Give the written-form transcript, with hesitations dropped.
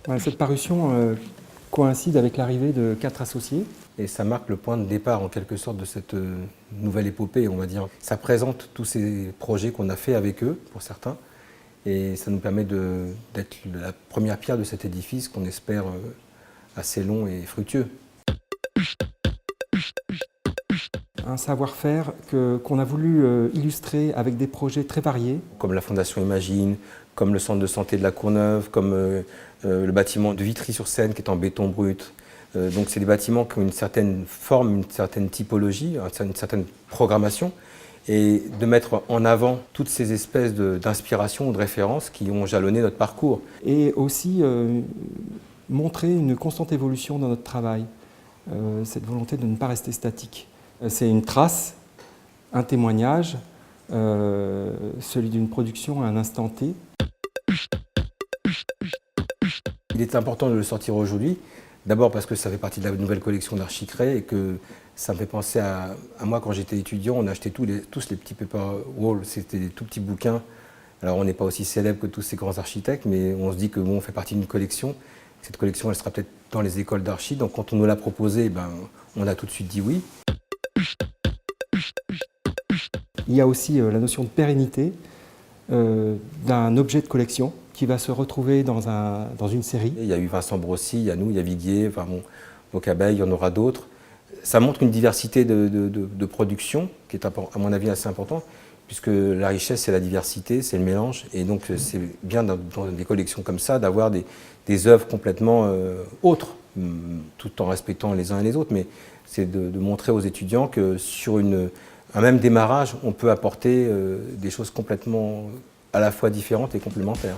Voilà, cette parution coïncide avec l'arrivée de 4 associés. Et ça marque le point de départ en quelque sorte de cette nouvelle épopée, on va dire. Ça présente tous ces projets qu'on a fait avec eux, pour certains, et ça nous permet d'être la première pierre de cet édifice qu'on espère assez long et fructueux. Un savoir-faire qu'on a voulu illustrer avec des projets très variés. Comme la Fondation Imagine, comme le centre de santé de la Courneuve, comme le bâtiment de Vitry-sur-Seine qui est en béton brut. Donc c'est des bâtiments qui ont une certaine forme, une certaine typologie, une certaine programmation, et de mettre en avant toutes ces espèces d'inspirations ou de références qui ont jalonné notre parcours. Et aussi montrer une constante évolution dans notre travail, cette volonté de ne pas rester statique. C'est une trace, un témoignage, celui d'une production à un instant T. Il est important de le sortir aujourd'hui, d'abord parce que ça fait partie de la nouvelle collection d'Archicré et que ça me fait penser à moi quand j'étais étudiant, on achetait tous les petits paper walls, c'était des tout petits bouquins. Alors on n'est pas aussi célèbre que tous ces grands architectes, mais on se dit que bon, on fait partie d'une collection. Cette collection, elle sera peut-être dans les écoles d'archi, donc quand on nous l'a proposé, ben, on a tout de suite dit oui. Il y a aussi la notion de pérennité d'un objet de collection qui va se retrouver dans une série. Il y a eu Vincent Brossy, il y a nous, il y a Viguier, enfin bon, donc Abeille, il y en aura d'autres. Ça montre une diversité de production qui est, à mon avis, assez importante, puisque la richesse, c'est la diversité, c'est le mélange. Et donc, c'est bien dans des collections comme ça d'avoir des œuvres complètement autres, tout en respectant les uns et les autres. Mais c'est de montrer aux étudiants que sur un même démarrage, on peut apporter des choses complètement à la fois différentes et complémentaires.